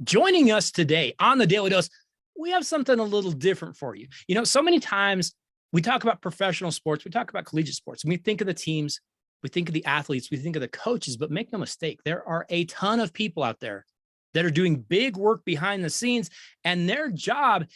Joining us today on the Daily Dose, we have something a little different for you. You know, so many times we talk about professional sports, we talk about collegiate sports, and we think of the teams, we think of the athletes, we think of the coaches, but make no mistake, there are a ton of people out there that are doing big work behind the scenes, and their job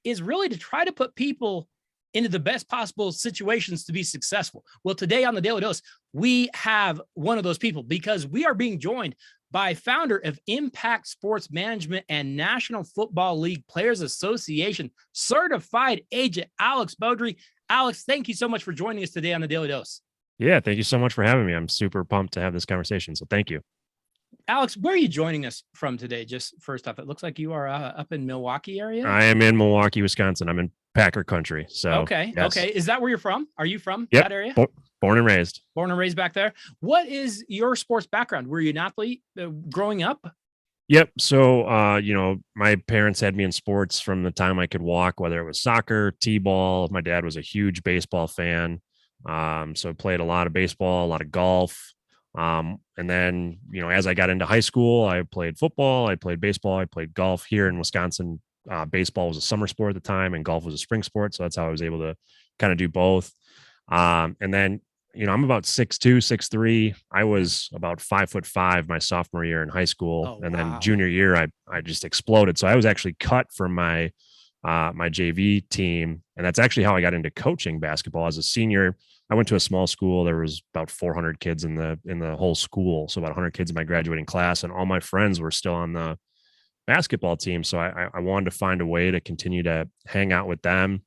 is really to try to put people into the best possible situations to be successful. Well, today on the Daily Dose, we have one of those people because we are being joined by founder of Impact Sports Management and National Football League Players Association certified agent Alex Beaudry. Alex, thank you so much for joining us today on the Daily Dose. Yeah, thank you so much for having me. I'm super pumped to have this conversation. So thank you. Alex, where are you joining us from today? Just first off, it looks like you are up in Milwaukee area. I am in Milwaukee, Wisconsin. I'm in Packer country. So okay. Yes. Okay. Is that where you're from? Are you from Yep. that area? Born and raised. Born and raised back there. What is your sports background? Were you an athlete growing up? Yep. So, my parents had me in sports from the time I could walk, whether it was soccer, t-ball. My dad was a huge baseball fan. So I played a lot of baseball, a lot of golf. And then, as I got into high school, I played football, I played baseball, I played golf. Here in Wisconsin. Baseball was a summer sport at the time and golf was a spring sport. So that's how I was able to kind of do both. And then, I'm about 6'2", 6'3". I was about 5'5" my sophomore year in high school. And then junior year, I just exploded. So I was actually cut from my JV team. And that's actually how I got into coaching basketball. As a senior, I went to a small school. There was about 400 kids in the whole school. So about 100 kids in my graduating class, and all my friends were still on the basketball team. So I wanted to find a way to continue to hang out with them.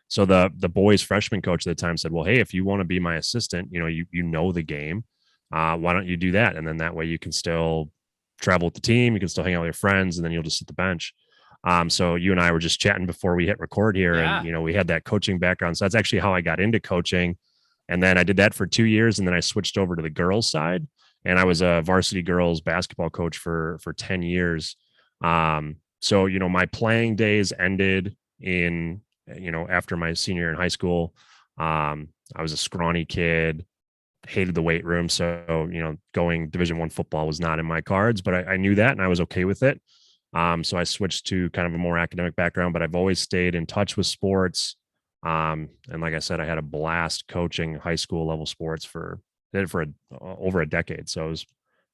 So the boys freshman coach at the time said, well, hey, if you want to be my assistant, you know the game, why don't you do that? And then that way you can still travel with the team. You can still hang out with your friends, and then you'll just sit the bench. So you and I were just chatting before we hit record here. Yeah. And, we had that coaching background. So that's actually how I got into coaching. And then I did that for 2 years. And then I switched over to the girls side, and I was a varsity girls basketball coach for 10 years. So, my playing days ended in, after my senior year in high school. I was a scrawny kid, hated the weight room. So, going Division I football was not in my cards, but I knew that and I was okay with it. So I switched to kind of a more academic background, but I've always stayed in touch with sports. And like I said, I had a blast coaching high school level sports for over a decade. So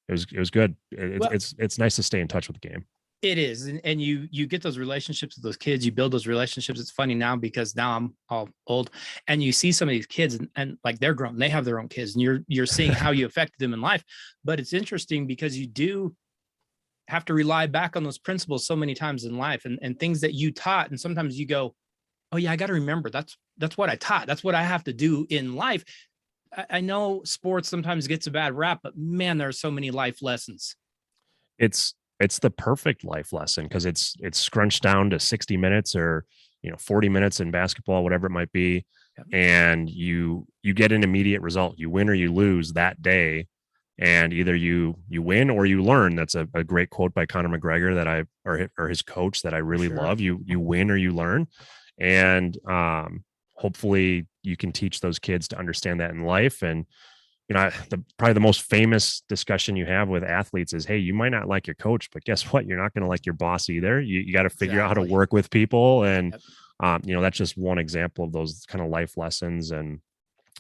it was good. It's nice to stay in touch with the game. It is. And you get those relationships with those kids, you build those relationships. It's funny now because now I'm all old, and you see some of these kids and like they're grown, they have their own kids, and you're seeing how you affected them in life. But it's interesting because you do have to rely back on those principles so many times in life, and things that you taught. And sometimes you go, oh yeah, I got to remember that's what I taught. That's what I have to do in life. I know sports sometimes gets a bad rap, but man, there are so many life lessons. It's the perfect life lesson because it's scrunched down to 60 minutes or 40 minutes in basketball, whatever it might be. Yep. And you get an immediate result. You win or you lose that day, and either you win or you learn. That's a great quote by Conor McGregor that or his coach that I really love. You win or you learn, and hopefully you can teach those kids to understand that in life. And probably the most famous discussion you have with athletes is, hey, you might not like your coach, but guess what? You're not going to like your boss either. You got to figure out how to work with people. And, that's just one example of those kind of life lessons. And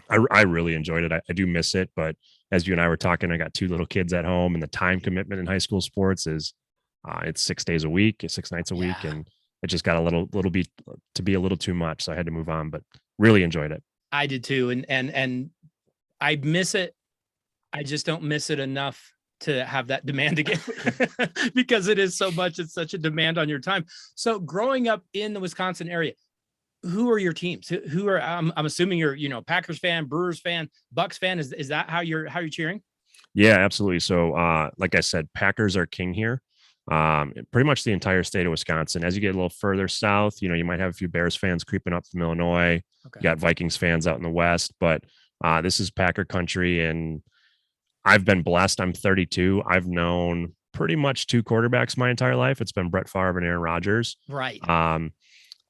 I really enjoyed it. I do miss it. But as you and I were talking, I got 2 little kids at home, and the time commitment in high school sports is it's 6 days a week, 6 nights a week. And it just got a little bit to be a little too much. So I had to move on, but really enjoyed it. I did too. And I miss it. I just don't miss it enough to have that demand again because it is so much. It's such a demand on your time. So growing up in the Wisconsin area, who are your teams? Who are, I'm assuming you're, Packers fan, Brewers fan, Bucks fan. Is that how you're cheering? Yeah, absolutely. So, like I said, Packers are king here. Pretty much the entire state of Wisconsin. As you get a little further south, you might have a few Bears fans creeping up from Illinois. Okay. You got Vikings fans out in the West, but this is Packer country, and I've been blessed. I'm 32. I've known pretty much 2 quarterbacks my entire life. It's been Brett Favre and Aaron Rodgers. Right.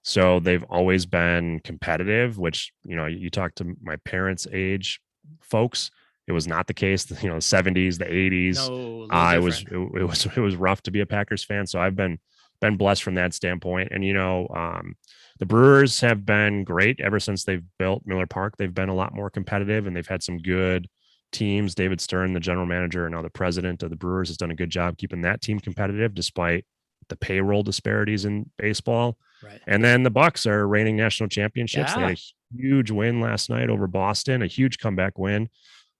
So they've always been competitive, which, you talk to my parents' age folks, It was not the case. The 70s, the 80s. No, a little different. It was rough to be a Packers fan. So I've been blessed from that standpoint. And the Brewers have been great ever since they've built Miller Park. They've been a lot more competitive, and they've had some good teams. David Stern, the general manager and now the president of the Brewers, has done a good job keeping that team competitive despite the payroll disparities in baseball. Right. And then the Bucks are reigning national championships. They Yeah. had a huge win last night over Boston, a huge comeback win.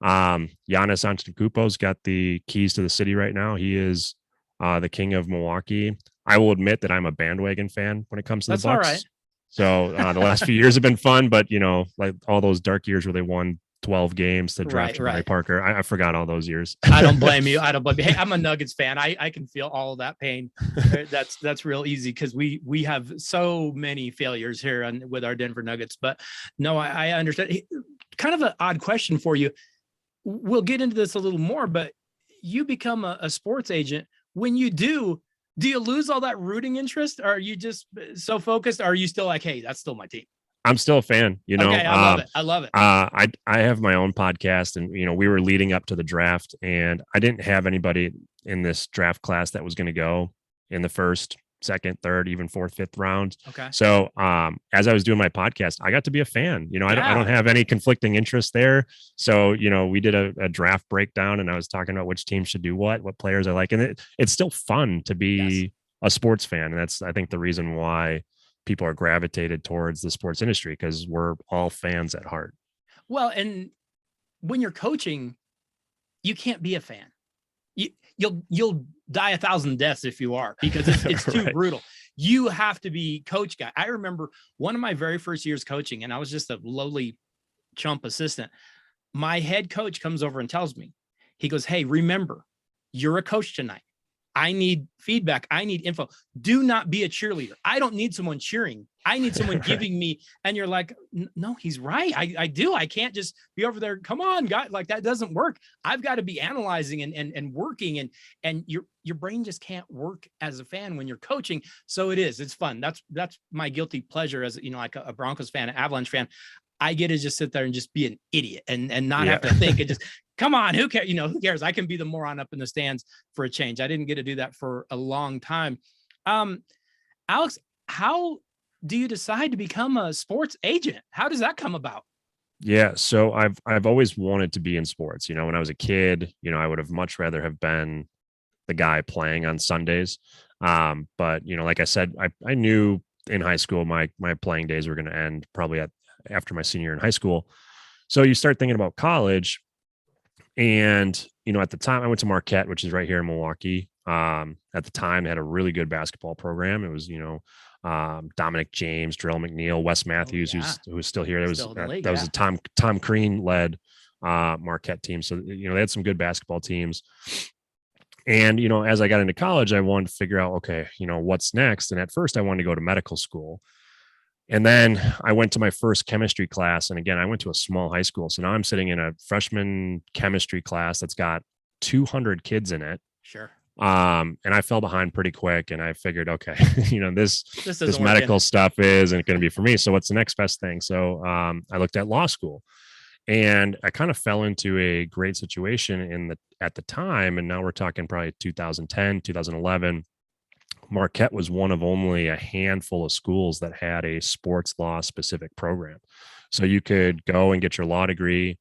Giannis Antetokounmpo's got the keys to the city right now. He is the king of Milwaukee. I will admit that I'm a bandwagon fan when it comes to That's the Bucks. all right. So the last few years have been fun, but like all those dark years where they won 12 games to draft Jabari Parker. I forgot all those years. I don't blame you. Hey, I'm a Nuggets fan. I can feel all of that pain. That's real easy because we have so many failures here with our Denver Nuggets. But no, I understand. Kind of an odd question for you. We'll get into this a little more, but you become a sports agent. When you do you lose all that rooting interest? Or are you just so focused? Or are you still like, hey, that's still my team? I'm still a fan, Okay, I love it. I have my own podcast, and we were leading up to the draft, and I didn't have anybody in this draft class that was going to go in the first, second, third, even fourth, fifth round. Okay. So as I was doing my podcast, I got to be a fan. I don't have any conflicting interests there. So we did a draft breakdown, and I was talking about which team should do what players I like, and it's still fun to be a sports fan, and that's I think the reason why people are gravitated towards the sports industry, because we're all fans at heart. Well, and when you're coaching, you can't be a fan. You'll die 1,000 deaths if you are, because it's too Right. brutal. You have to be coach guy. I remember one of my very first years coaching, and I was just a lowly chump assistant. My head coach comes over and tells me, he goes, hey, remember, you're a coach tonight. I need feedback. I need info. Do not be a cheerleader. I don't need someone cheering. I need someone giving me. And you're like, no, he's right. I do. I can't just be over there. Come on, guys. Like that doesn't work. I've got to be analyzing and working, and your brain just can't work as a fan when you're coaching. So it's fun. That's my guilty pleasure as like a Broncos fan, an Avalanche fan. I get to just sit there and just be an idiot and not have to think and just come on, who cares? Who cares? I can be the moron up in the stands for a change. I didn't get to do that for a long time. Alex, how do you decide to become a sports agent? How does that come about? Yeah. So I've always wanted to be in sports. When I was a kid, I would have much rather have been the guy playing on Sundays. But like I said, I knew in high school, my playing days were going to end probably after my senior year in high school. So you start thinking about college. And, at the time I went to Marquette, which is right here in Milwaukee. At the time they had a really good basketball program. It was, Dominic James, Drell McNeil, Wes Matthews, who's still here. Was a Tom Crean led Marquette team. So, they had some good basketball teams. And, as I got into college, I wanted to figure out, okay, what's next? And at first I wanted to go to medical school. And then I went to my first chemistry class. And again, I went to a small high school. So now I'm sitting in a freshman chemistry class that's got 200 kids in it. Sure. And I fell behind pretty quick, and I figured, okay, this medical stuff isn't going to be for me. So what's the next best thing? So I looked at law school, and I kind of fell into a great situation at the time. And now we're talking probably 2010, 2011. Marquette was one of only a handful of schools that had a sports law specific program. So you could go and get your law degree.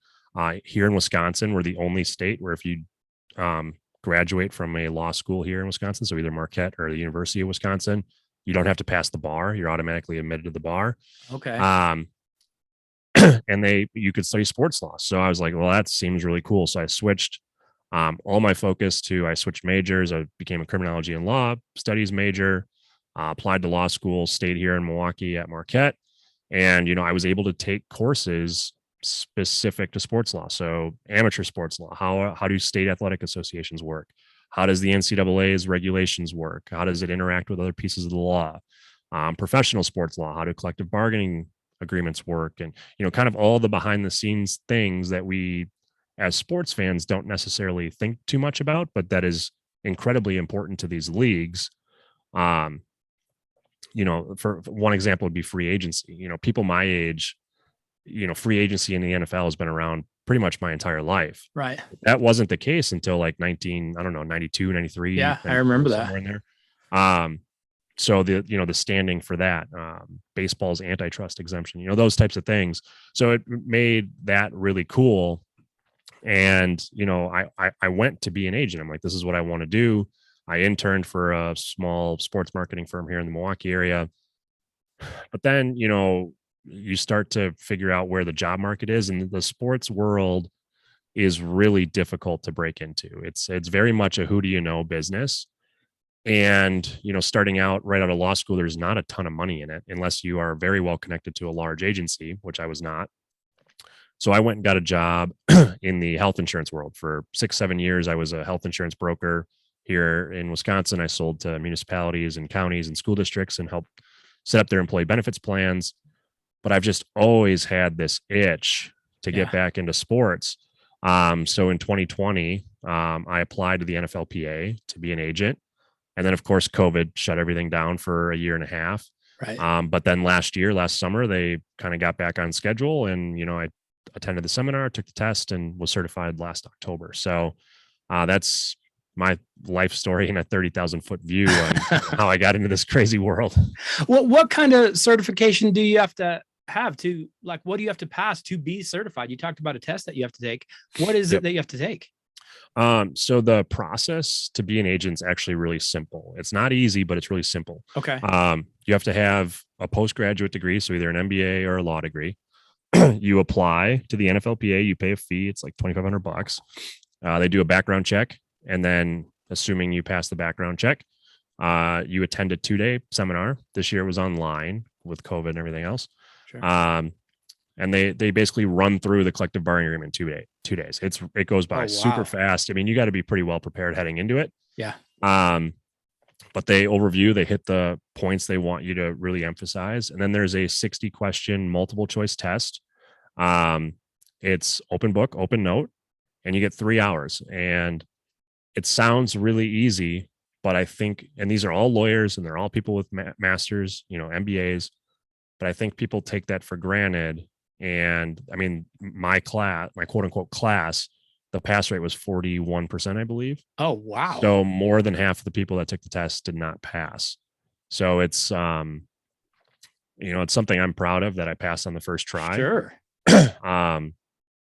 Here in Wisconsin, we're the only state where if you graduate from a law school here in Wisconsin, so either Marquette or the University of Wisconsin, you don't have to pass the bar. You're automatically admitted to the bar. Okay. And you could study sports law. So I was like, well, that seems really cool. So I switched all my focus I switched majors. I became a criminology and law studies major, applied to law school, stayed here in Milwaukee at Marquette. And, I was able to take courses specific to sports law. So amateur sports law, how do state athletic associations work? How does the NCAA's regulations work? How does it interact with other pieces of the law? Professional sports law, how do collective bargaining agreements work? And, kind of all the behind the scenes things that we as sports fans don't necessarily think too much about, but that is incredibly important to these leagues. For one example would be free agency. People my age, free agency in the NFL has been around pretty much my entire life. Right. That wasn't the case until like 92, 93. Yeah, I remember that. Somewhere in there. So the standing for that, baseball's antitrust exemption, those types of things. So it made that really cool. And, I went to be an agent. I'm like, this is what I want to do. I interned for a small sports marketing firm here in the Milwaukee area. But then, you start to figure out where the job market is, and the sports world is really difficult to break into. It's very much a who do you know business. And, starting out right out of law school, there's not a ton of money in it unless you are very well connected to a large agency, which I was not. So I went and got a job in the health insurance world for 6-7 years. I was a health insurance broker here in Wisconsin. I sold to municipalities and counties and school districts and helped set up their employee benefits plans. But I've just always had this itch to get back into sports. So in 2020, I applied to the NFLPA to be an agent. And then, of course, COVID shut everything down for a year and a half. Right. But then last summer, they kind of got back on schedule. And, I attended the seminar, took the test, and was certified last October. So that's my life story in a 30,000 foot view on how I got into this crazy world. Well, what kind of certification do you have to what do you have to pass to be certified? You talked about a test that you have to take. What is it that you have to take? So the process to be an agent is actually really simple. It's not easy, but it's really simple. Okay. You have to have a postgraduate degree, so either an MBA or a law degree. You apply to the NFLPA, you pay a fee. It's like $2,500. They do a background check. And then assuming you pass the background check, you attend a 2-day seminar. This year it was online with COVID and everything else. Sure. And they basically run through the collective bargaining agreement in 2 days. It goes by super fast. I mean, you got to be pretty well prepared heading into it. Yeah. But they hit the points they want you to really emphasize. And then there's a 60 question multiple choice test. It's open book, open note, and you get 3 hours. And it sounds really easy, but I think, and these are all lawyers and they're all people with masters, MBAs, but I think people take that for granted. And I mean, my quote unquote class, the pass rate was 41%, I believe. Oh, wow. So more than half of the people that took the test did not pass. So it's, it's something I'm proud of that I passed on the first try. Sure.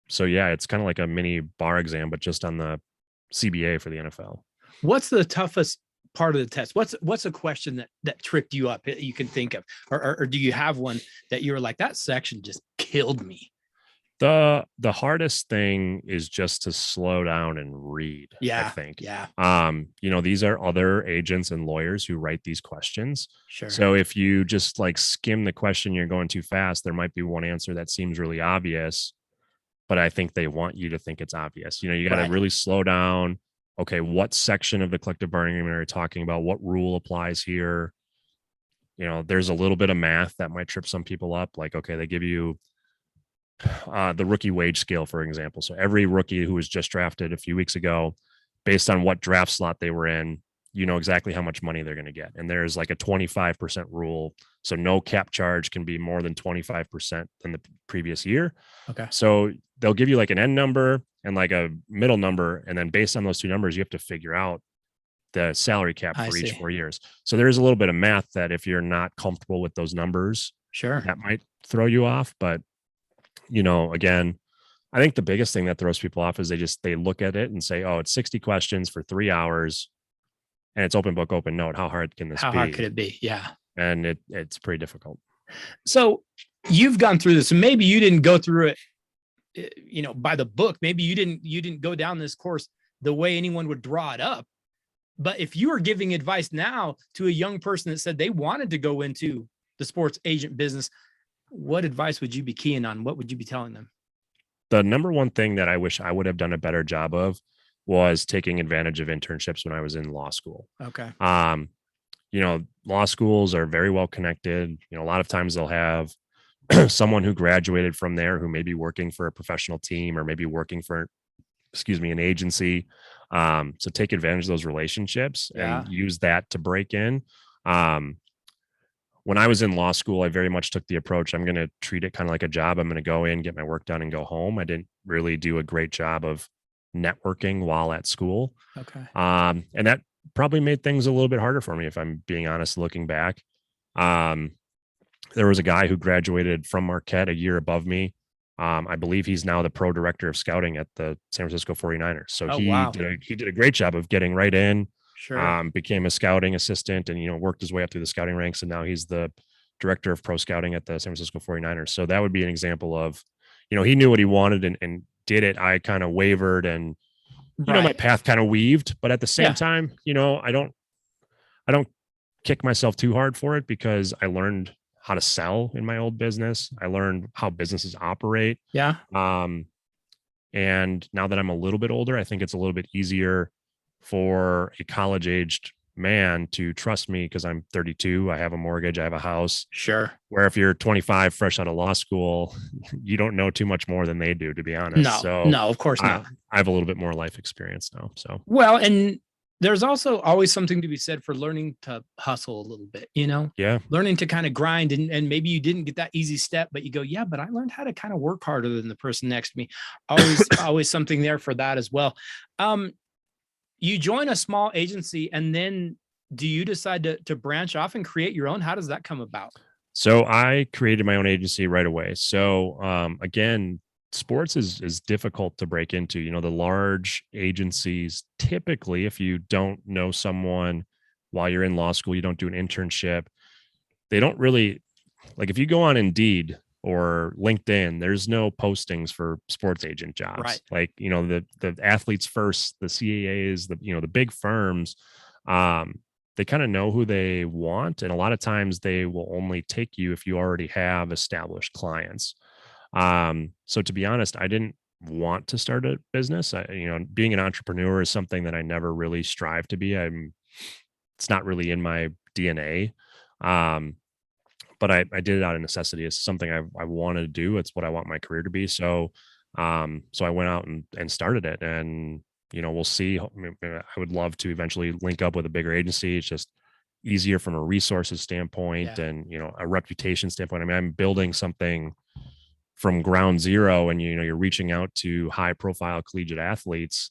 So yeah, it's kind of like a mini bar exam, but just on the CBA for the NFL. What's the toughest part of the test? What's a question that tripped you up that you can think of, or do you have one that you were like, that section just killed me? The hardest thing is just to slow down and read. Yeah. I think. Yeah. These are other agents and lawyers who write these questions. Sure. So if you just like skim the question, you're going too fast, there might be one answer that seems really obvious, but I think they want you to think it's obvious. You got to really slow down. Okay, what section of the collective bargaining agreement are you talking about? What rule applies here? There's a little bit of math that might trip some people up. Like, okay, they give you the rookie wage scale, for example. So every rookie who was just drafted a few weeks ago, based on what draft slot they were in, exactly how much money they're going to get. And there's like a 25% rule. So no cap charge can be more than 25% than the previous year. Okay. So they'll give you like an end number and like a middle number. And then based on those two numbers, you have to figure out the salary cap for each 4 years. So there's a little bit of math that if you're not comfortable with those numbers, sure, that might throw you off. But, again, I think the biggest thing that throws people off is they look at it and say, oh, it's 60 questions for 3 hours and it's open book, open note. How hard can this be? How hard could it be? Yeah. And it's pretty difficult. So you've gone through this, and maybe you didn't go through it, by the book. Maybe you didn't go down this course the way anyone would draw it up. But if you were giving advice now to a young person that said they wanted to go into the sports agent business, what advice would you be keying on? What would you be telling them? The number one thing that I wish I would have done a better job of was taking advantage of internships when I was in law school. Okay. Law schools are very well connected. A lot of times they'll have someone who graduated from there who may be working for a professional team or maybe working for, an agency. So take advantage of those relationships and use that to break in. when I was in law school, I very much took the approach, I'm going to treat it kind of like a job. I'm going to go in, get my work done, and go home. I didn't really do a great job of networking while at school. Okay. And that probably made things a little bit harder for me, if I'm being honest, looking back. There was a guy who graduated from Marquette a year above me. I believe he's now the pro director of scouting at the San Francisco 49ers. So Oh, he wow. did a great job of getting right in, Sure. became a scouting assistant, and, worked his way up through the scouting ranks. And now he's the director of pro scouting at the San Francisco 49ers. So that would be an example of, he knew what he wanted and did it. I kind of wavered and, my Right. path kind of weaved, but at the same Yeah. time, I don't kick myself too hard for it, because I learned how to sell in my old business. I learned how businesses operate. Yeah. And now that I'm a little bit older, I think it's a little bit easier for a college aged man to trust me, because I'm 32. I have a mortgage. I have a house. Sure. Where if you're 25, fresh out of law school, you don't know too much more than they do, to be honest. No, of course not. I have a little bit more life experience now. So, Well, and there's also always something to be said for learning to hustle a little bit, yeah, learning to kind of grind, and maybe you didn't get that easy step, but you go, yeah, but I learned how to kind of work harder than the person next to me. Always something there for that as well. You join a small agency, and then do you decide to branch off and create your own? How does that come about? So I created my own agency right away. So again, sports is difficult to break into. The large agencies, typically, if you don't know someone while you're in law school, you don't do an internship, they don't really, like, if you go on Indeed or LinkedIn, there's no postings for sports agent jobs. Right. Like, the athletes first, the CAAs, the big firms, they kind of know who they want. And a lot of times they will only take you if you already have established clients. So to be honest, I didn't want to start a business. Being an entrepreneur is something that I never really strive to be. It's not really in my DNA. But I did it out of necessity. It's something I wanted to do. It's what I want my career to be. So I went out and started it, and, we'll see. I would love to eventually link up with a bigger agency. It's just easier from a resources standpoint, Yeah. and, a reputation standpoint. I mean, I'm building something from ground zero, and, you're reaching out to high profile collegiate athletes,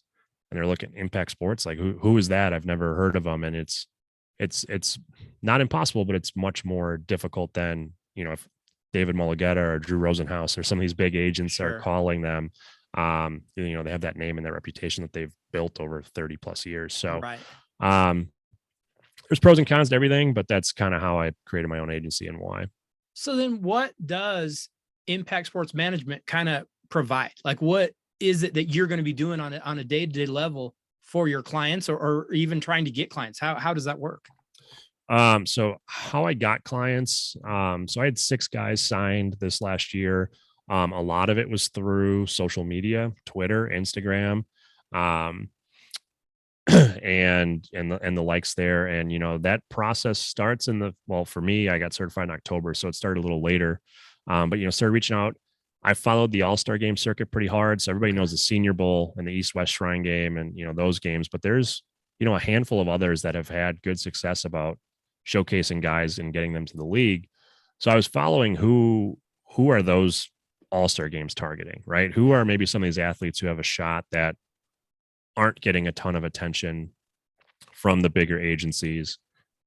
and they're looking at impact sports. Like, who is that? I've never heard of them. And it's not impossible, but it's much more difficult than, if David Mulligetta or Drew Rosenhaus or some of these big agents Sure. are calling them. They have that name and that reputation that they've built over 30 plus years. So, Right. There's pros and cons to everything, but that's kind of how I created my own agency and why. So then what does Impact Sports Management kind of provide? Like, what is it that you're going to be doing on a day-to-day level for your clients, or even trying to get clients? How does that work? So how I got clients, so I had 6 guys signed this last year. A lot of it was through social media, Twitter, Instagram, and the likes there. And, that process starts for me, I got certified in October, so it started a little later. But, started reaching out. I followed the All-Star game circuit pretty hard. So everybody knows the Senior Bowl and the East-West Shrine game and, those games, but there's, a handful of others that have had good success about showcasing guys and getting them to the league. So I was following who are those All-Star games targeting, right? Who are maybe some of these athletes who have a shot that aren't getting a ton of attention from the bigger agencies.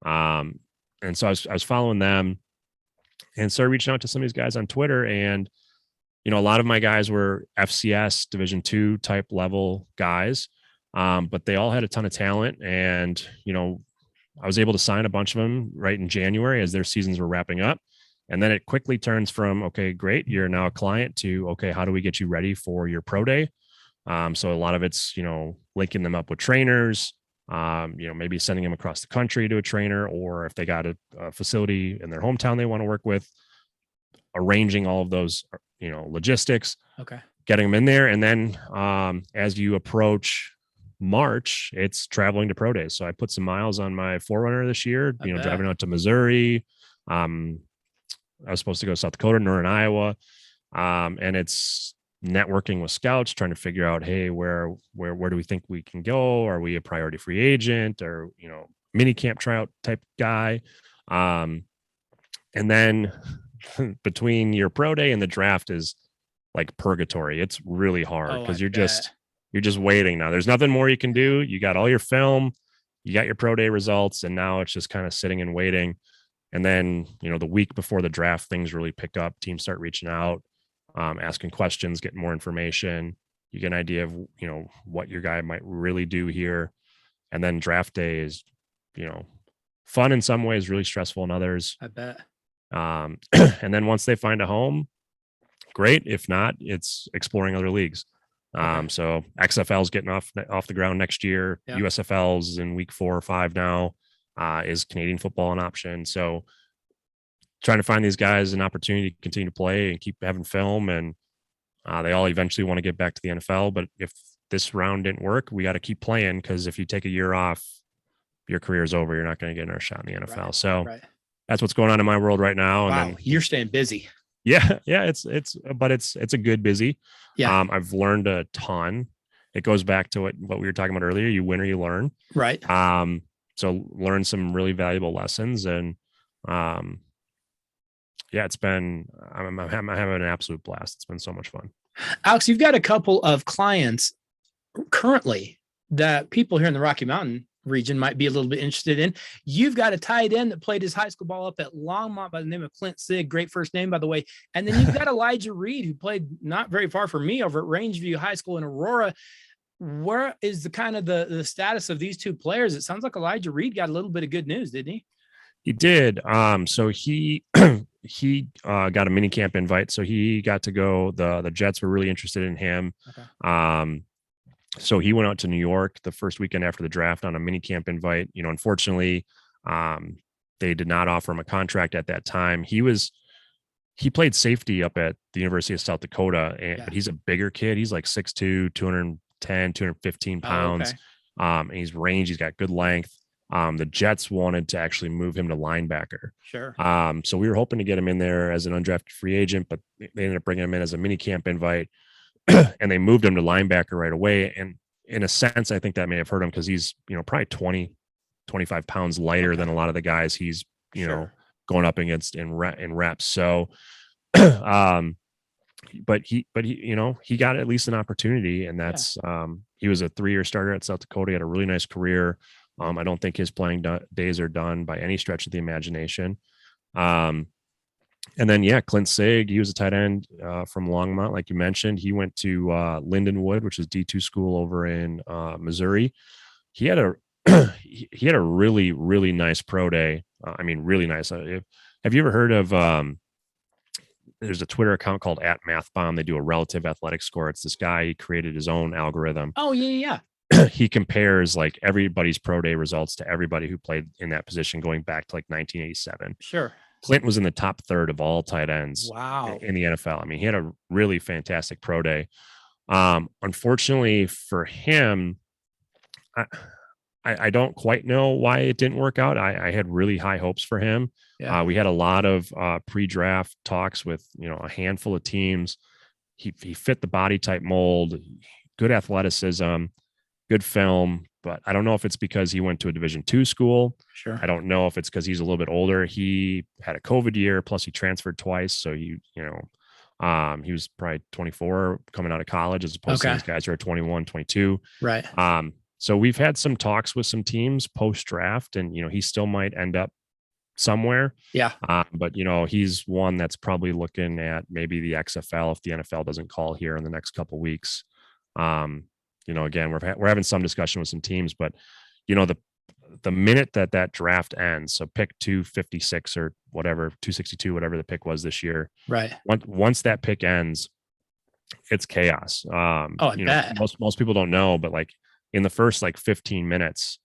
And so I was following them and started reaching out to some of these guys on Twitter. And, a lot of my guys were FCS Division II type level guys. But they all had a ton of talent. And, I was able to sign a bunch of them right in January as their seasons were wrapping up. And then it quickly turns from, okay, great, you're now a client, to, okay, how do we get you ready for your pro day? So a lot of it's, linking them up with trainers, maybe sending them across the country to a trainer, or if they got a facility in their hometown they want to work with, arranging all of those, logistics, Okay. getting them in there. And then as you approach March, it's traveling to pro days. So I put some miles on my 4Runner this year, driving out to Missouri. I was supposed to go to South Dakota, Northern Iowa. And it's networking with scouts, trying to figure out, hey, where do we think we can go? Are we a priority free agent, or, mini camp tryout type guy? And then between your pro day and the draft is like purgatory. It's really hard because you're just waiting now. There's nothing more you can do. You got all your film, you got your pro day results, and now it's just kind of sitting and waiting. And then, the week before the draft, things really pick up. Teams start reaching out, asking questions, getting more information. You get an idea of, what your guy might really do here. And then draft day is, fun in some ways, really stressful in others. I bet. And then once they find a home, great. If not, it's exploring other leagues. So XFL's getting off the ground next year. Yep. USFL's in week 4 or 5 now. Is Canadian football an option? So trying to find these guys an opportunity to continue to play and keep having film, and they all eventually want to get back to the NFL. But if this round didn't work, we got to keep playing, because if you take a year off, your career is over. You're not going to get another shot in the NFL. Right, so that's what's going on in my world right now. Wow, and then, you're staying busy. Yeah, it's a good busy. Yeah. I've learned a ton. It goes back to what we were talking about earlier. You win or you learn. Right. So learn some really valuable lessons, and it's been, I'm having an absolute blast. It's been so much fun. Alex, you've got a couple of clients currently that people here in the Rocky Mountain region might be a little bit interested in. You've got a tight end that played his high school ball up at Longmont by the name of Clint Sigg. Great first name, by the way. And then you've got Elijah Reed, who played not very far from me over at Rangeview High School in Aurora. Where is the status of these two players? It sounds like Elijah Reed got a little bit of good news, didn't he? He did. So he got a mini camp invite. So he got to go. The Jets were really interested in him. Okay. So he went out to New York the first weekend after the draft on a mini camp invite. Unfortunately, they did not offer him a contract at that time. He played safety up at the University of South Dakota, but he's a bigger kid. He's like 6'2", 210, 215 pounds. Okay. And he's range. He's got good length. The Jets wanted to actually move him to linebacker. Sure. So we were hoping to get him in there as an undrafted free agent, but they ended up bringing him in as a mini camp invite. And they moved him to linebacker right away. And in a sense, I think that may have hurt him, because he's, probably 20, 25 pounds lighter than a lot of the guys he's, going up against in reps. So, but he, he got at least an opportunity, and that's, he was a 3-year starter at South Dakota. He had a really nice career. I don't think his playing days are done by any stretch of the imagination. And then, Clint Sigg, he was a tight end from Longmont, like you mentioned. He went to Lindenwood, which is D2 school over in Missouri. He had a really, really nice pro day. Really nice. Have you ever heard of? There's a Twitter account called @MathBomb. They do a relative athletic score. It's this guy. He created his own algorithm. Oh yeah. He compares like everybody's pro day results to everybody who played in that position going back to like 1987. Sure. Clint was in the top third of all tight ends in the NFL. He had a really fantastic pro day. Unfortunately for him, I don't quite know why it didn't work out. I had really high hopes for him. Yeah. We had a lot of pre-draft talks with, a handful of teams. He fit the body type mold, good athleticism, good film, but I don't know if it's because he went to a Division II school. Sure. I don't know if it's because he's a little bit older. He had a COVID year, plus he transferred twice. So he was probably 24 coming out of college, as opposed to these guys who are 21, 22. Right. So we've had some talks with some teams post draft, and, he still might end up somewhere. Yeah. But he's one that's probably looking at maybe the XFL if the NFL doesn't call here in the next couple of weeks. Again, we're having some discussion with some teams, but the minute that draft ends, so pick 256 or whatever, 262, whatever the pick was this year, right? Once that pick ends, it's chaos. Most people don't know, but like in the first 15 minutes,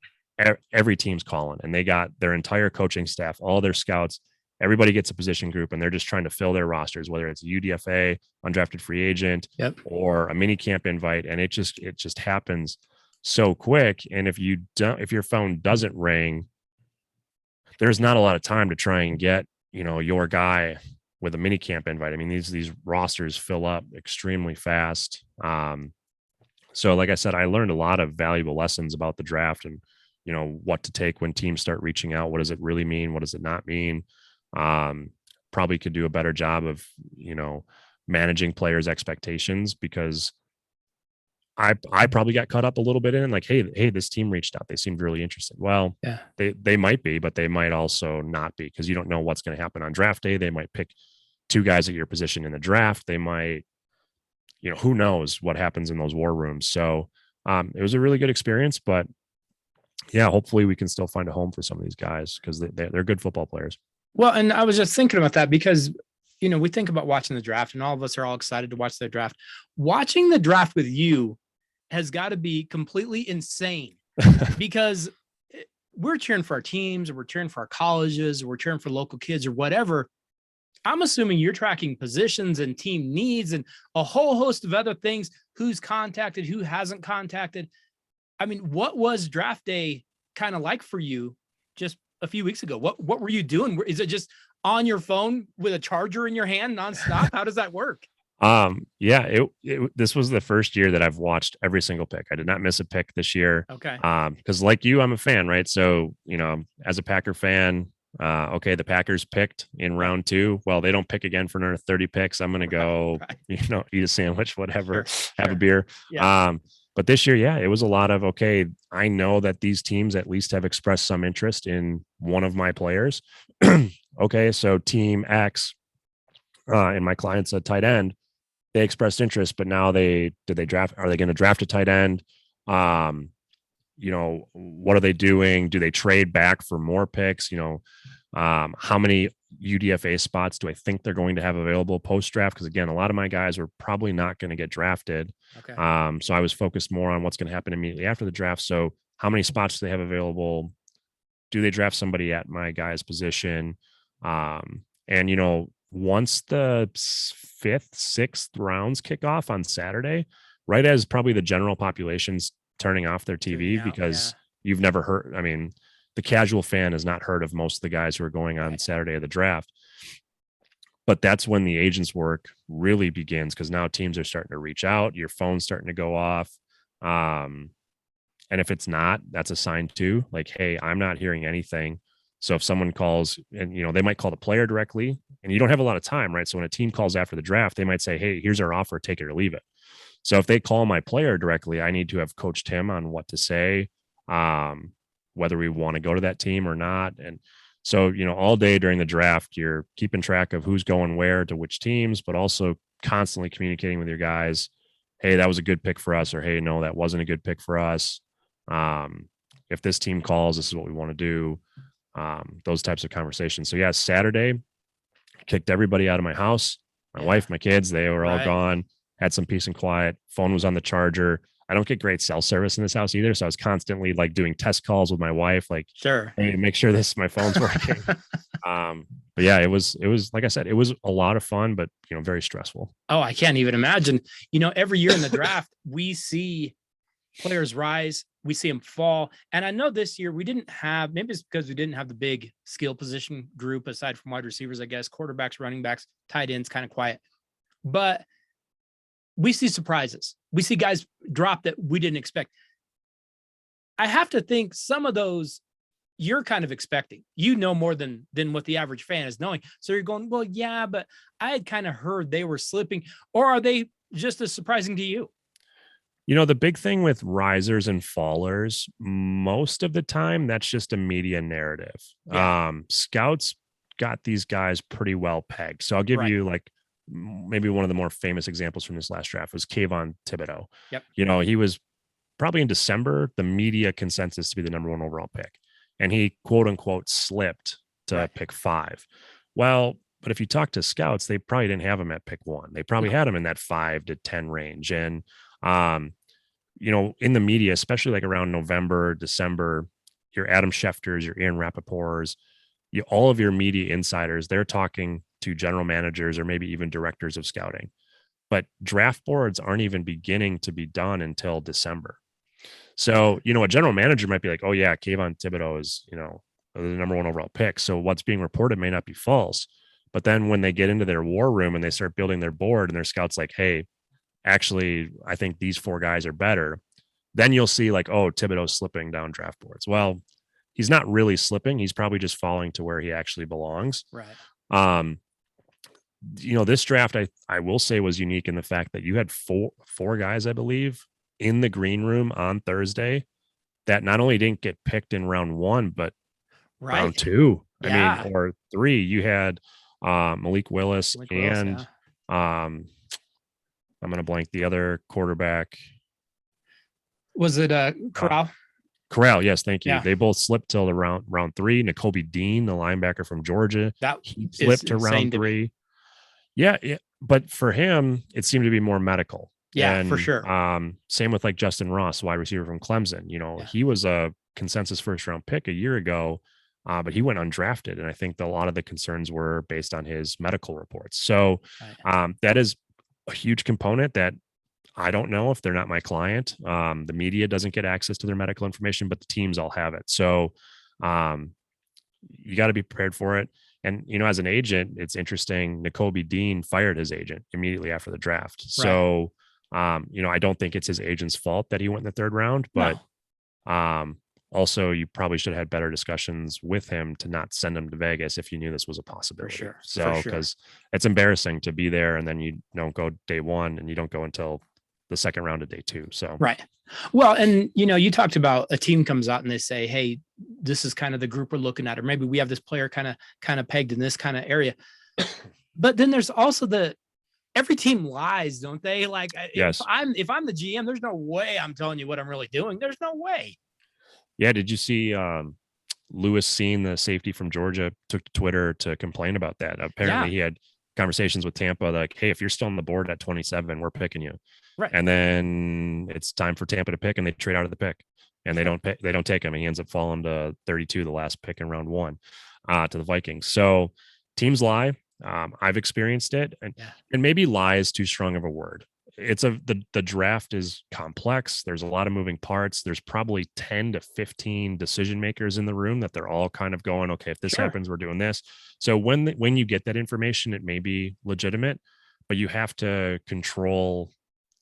every team's calling, and they got their entire coaching staff, all their scouts. Everybody gets a position group, and they're just trying to fill their rosters, whether it's a UDFA, undrafted free agent, or a mini camp invite. And it just happens so quick. And if your phone doesn't ring, there's not a lot of time to try and get, your guy with a mini camp invite. These rosters fill up extremely fast. So like I said, I learned a lot of valuable lessons about the draft, and, what to take when teams start reaching out. What does it really mean? What does it not mean? probably could do a better job of, managing players' expectations, because I probably got caught up a little bit in like, hey, this team reached out. They seemed really interested. Well, Yeah. they might be, but they might also not be, because you don't know what's going to happen on draft day. They might pick two guys at your position in the draft. They might, who knows what happens in those war rooms. So it was a really good experience, but yeah, hopefully we can still find a home for some of these guys, because they're good football players. Well, and I was just thinking about that because, we think about watching the draft and all of us are all excited to watch the draft. Watching the draft with you has got to be completely insane because we're cheering for our teams, or we're cheering for our colleges, or we're cheering for local kids or whatever. I'm assuming you're tracking positions and team needs and a whole host of other things, who's contacted, who hasn't contacted. I mean, what was draft day kind of like for you just a few weeks ago? What were you doing? Is it just on your phone with a charger in your hand nonstop? How does that work? Yeah, this was the first year that I've watched every single pick. I did not miss a pick this year. Okay. Because like you, I'm a fan, right? So, as a Packer fan, okay, the Packers picked in round 2. Well, they don't pick again for another 30 picks. I'm going to go, eat a sandwich, whatever, have a beer. Yeah. But this year, yeah, it was a lot of, okay, I know that these teams at least have expressed some interest in one of my players. Okay, so team X, and my client's a tight end, they expressed interest, but now are they going to draft a tight end? What are they doing? Do they trade back for more picks? How many UDFA spots do I think they're going to have available post draft? Because again, a lot of my guys are probably not going to get drafted. Okay. So I was focused more on what's going to happen immediately after the draft. So how many spots do they have available? Do they draft somebody at my guy's position? Once the 5th, 6th rounds kick off on Saturday, right as probably the general population's turning off their TV because you've never heard. I mean, the casual fan has not heard of most of the guys who are going on Saturday of the draft. But that's when the agents' work really begins, because now teams are starting to reach out. Your phone's starting to go off. And if it's not, that's a sign too. Like, hey, I'm not hearing anything. So if someone calls and, they might call the player directly, and you don't have a lot of time, right? So when a team calls after the draft, they might say, hey, here's our offer, take it or leave it. So if they call my player directly, I need to have coached him on what to say, whether we want to go to that team or not. And so, all day during the draft, you're keeping track of who's going where to which teams, but also constantly communicating with your guys. Hey, that was a good pick for us, or hey, no, that wasn't a good pick for us. If this team calls, this is what we want to do. Those types of conversations. So yeah, Saturday, kicked everybody out of my house. My wife, my kids, they were all gone. Had some peace and quiet. Phone was on the charger. I don't get great cell service in this house either. So I was constantly like doing test calls with my wife, like, sure, hey, make sure my phone's working. But yeah, it was like I said, it was a lot of fun, but very stressful. Oh, I can't even imagine. Every year in the draft, we see players rise, we see them fall. And I know this year we didn't have, maybe it's because we didn't have the big skill position group aside from wide receivers, I guess, quarterbacks, running backs, tight ends, kind of quiet. But we see surprises. We see guys drop that we didn't expect. I have to think some of those you're kind of expecting, more than what the average fan is knowing. So you're going, well, yeah, but I had kind of heard they were slipping. Or are they just as surprising to you? The big thing with risers and fallers, most of the time, that's just a media narrative. Yeah. Scouts got these guys pretty well pegged. So I'll give you like maybe one of the more famous examples from this last draft was Kayvon Thibodeau. Yep. He was probably in December, the media consensus to be the number 1 overall pick. And he quote unquote slipped to pick 5. Well, but if you talk to scouts, they probably didn't have him at pick 1. They probably had him in that 5 to 10 range. And, in the media, especially like around November, December, your Adam Schefters, your Aaron Rappaports, all of your media insiders, they're talking to general managers or maybe even directors of scouting. But draft boards aren't even beginning to be done until December. So, a general manager might be like, oh yeah, Kayvon Thibodeau is, the number 1 overall pick. So what's being reported may not be false. But then when they get into their war room and they start building their board and their scouts like, hey, actually, I think these 4 guys are better. Then you'll see like, oh, Thibodeau's slipping down draft boards. Well, he's not really slipping. He's probably just falling to where he actually belongs. Right. this draft, I will say, was unique in the fact that you had four guys, I believe, in the green room on Thursday that not only didn't get picked in round 1, but round Right. 2. I mean, Yeah. or 3. You had Malik Willis Like Willis, and yeah. I'm going to blank the other quarterback. Was it Corral? Corral, yes, thank you. Yeah. They both slipped till the round 3. N'Kobe Dean, the linebacker from Georgia, That he is slipped to insane round to me. 3. Yeah, but for him, it seemed to be more medical. Yeah, And for sure. same with like Justin Ross, wide receiver from Clemson. Yeah. He was a consensus first round pick a year ago, but he went undrafted. And I think a lot of the concerns were based on his medical reports. So Right. that is a huge component that I don't know if they're not my client. The media doesn't get access to their medical information, but the teams all have it. So you got to be prepared for it. And, as an agent, it's interesting. N'Kobe Dean fired his agent immediately after the draft. So, I don't think it's his agent's fault that he went in the 3rd round, but also you probably should have had better discussions with him to not send him to Vegas if you knew this was a possibility. For sure. So, because it's embarrassing to be there and then you don't go day 1 and you don't go until the 2nd round of day 2. So, right. Well, and you talked about a team comes out and they say, hey, this is kind of the group we're looking at, or maybe we have this player kind of pegged in this kind of area. But then there's also every team lies, don't they? Like, yes. if I'm the GM, there's no way I'm telling you what I'm really doing. There's no way. Yeah. Did you see Lewis Seen, the safety from Georgia, took to Twitter to complain about that? Apparently he had conversations with Tampa like, hey, if you're still on the board at 27, we're picking you. Right. And then it's time for Tampa to pick and they trade out of the pick and they don't take him. He ends up falling to 32, the last pick in round 1 to the Vikings. So teams lie. I've experienced it, and maybe lie is too strong of a word. It's the draft is complex. There's a lot of moving parts. There's probably 10 to 15 decision makers in the room that they're all kind of going, okay, if this happens, we're doing this. So when you get that information, it may be legitimate, but you have to control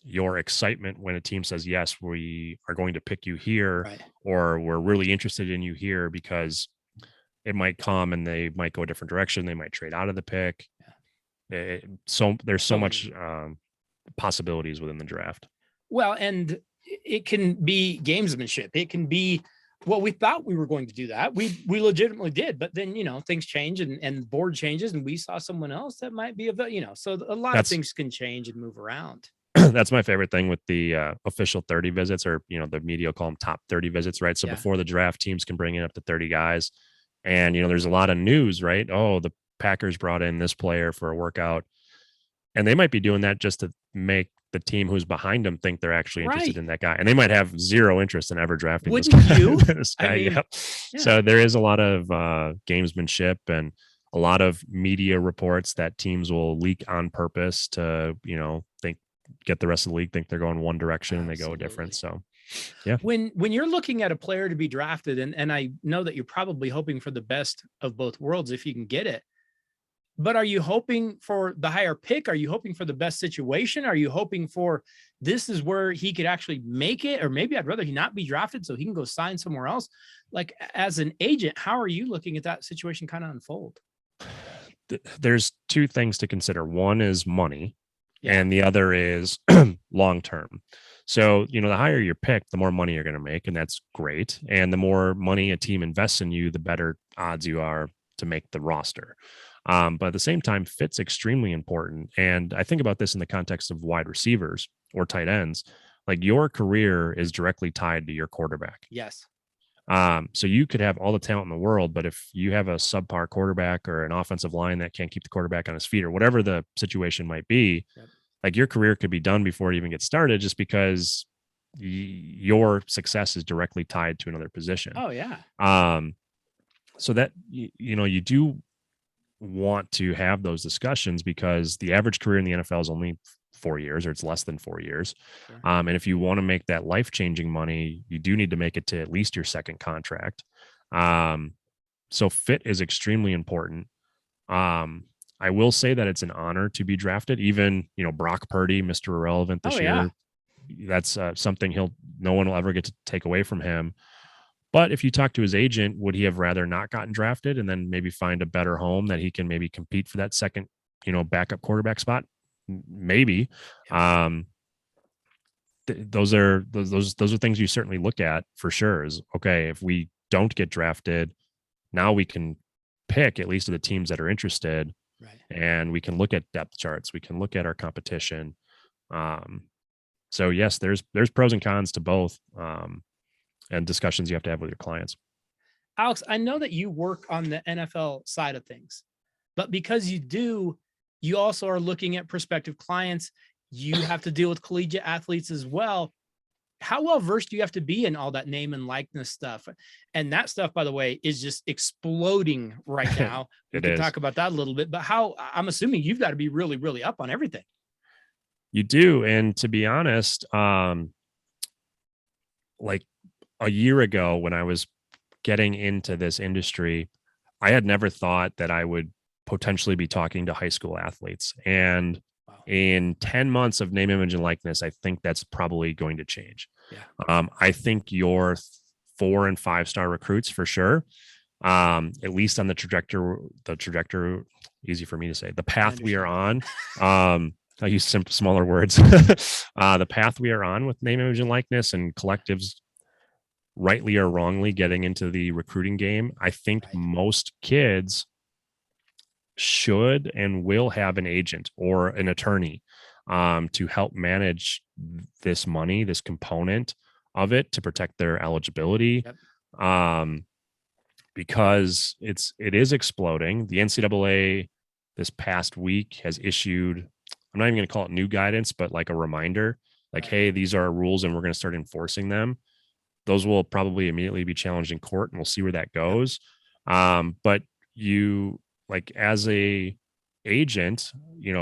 your excitement when a team says, yes, we are going to pick you here, or we're really interested in you here, because it might come and they might go a different direction. They might trade out of the pick. So there's so much possibilities within the draft. Well, and it can be gamesmanship. It can be, well, we thought we were going to do that. We legitimately did, but then, things change and the board changes and we saw someone else that might be so a lot of things can change and move around. That's my favorite thing with the official 30 visits, or, the media call them top 30 visits, right? So before the draft, teams can bring in up to 30 guys. And, there's a lot of news, right? Oh, the Packers brought in this player for a workout. And they might be doing that just to make the team who's behind them think they're actually interested in that guy. And they might have zero interest in ever drafting this guy. So there is a lot of gamesmanship and a lot of media reports that teams will leak on purpose to, get the rest of the league think they're going one direction and they go different. So when you're looking at a player to be drafted, and I know that you're probably hoping for the best of both worlds if you can get it, but are you hoping for the higher pick? Are you hoping for the best situation? Are you hoping for this is where he could actually make it? Or maybe I'd rather he not be drafted so he can go sign somewhere else. Like, as an agent, how are you looking at that situation kind of unfold? There's 2 things to consider. One is money. And the other is long-term. So, the higher your pick, the more money you're going to make. And that's great. And the more money a team invests in you, the better odds you are to make the roster. But at the same time, fit's extremely important. And I think about this in the context of wide receivers or tight ends. Like, your career is directly tied to your quarterback. Yes. So you could have all the talent in the world, but if you have a subpar quarterback or an offensive line that can't keep the quarterback on his feet, or whatever the situation might be, like, your career could be done before it even gets started, just because your success is directly tied to another position. Oh yeah. So that, you do want to have those discussions, because the average career in the NFL is only 4 years, or it's less than 4 years. And if you want to make that life-changing money, you do need to make it to at least your second contract. So fit is extremely important. I will say that it's an honor to be drafted. Even, Brock Purdy, Mr. Irrelevant this year, that's something no one will ever get to take away from him. But if you talk to his agent, would he have rather not gotten drafted and then maybe find a better home that he can maybe compete for that second backup quarterback spot? Maybe. Yeah. Those are things you certainly look at for sure. Is okay, if we don't get drafted, now we can pick at least of the teams that are interested, Right. and we can look at depth charts. We can look at our competition. So yes, there's pros and cons to both, and discussions you have to have with your clients. Alex, I know that you work on the NFL side of things, but because you do, you also are looking at prospective clients. You have to deal with collegiate athletes as well. How well versed do you have to be in all that name and likeness stuff? And that stuff, by the way, is just exploding right now. We It can is. talk about that a little bit, but how I'm assuming you've got to be really, really up on everything. You do, and to be honest, like a year ago when I was getting into this industry, I had never thought that I would potentially be talking to high school athletes. And Wow. in 10 months of name, image, and likeness, I think that's probably going to change. Yeah. I think your 4 and 5-star recruits for sure, at least on the trajectory, easy for me to say, the path we are on. I use smaller words. The path we are on with name, image, and likeness and collectives, rightly or wrongly, getting into the recruiting game. I think Right. most kids should and will have an agent or an attorney to help manage this money, this component of it, to protect their eligibility. Yep. Because it is exploding. The NCAA this past week has issued, I'm not even going to call it new guidance, but like a reminder, like, Right. hey, these are our rules and we're going to start enforcing them. Those will probably immediately be challenged in court, and we'll see where that goes. But you, like, as a agent,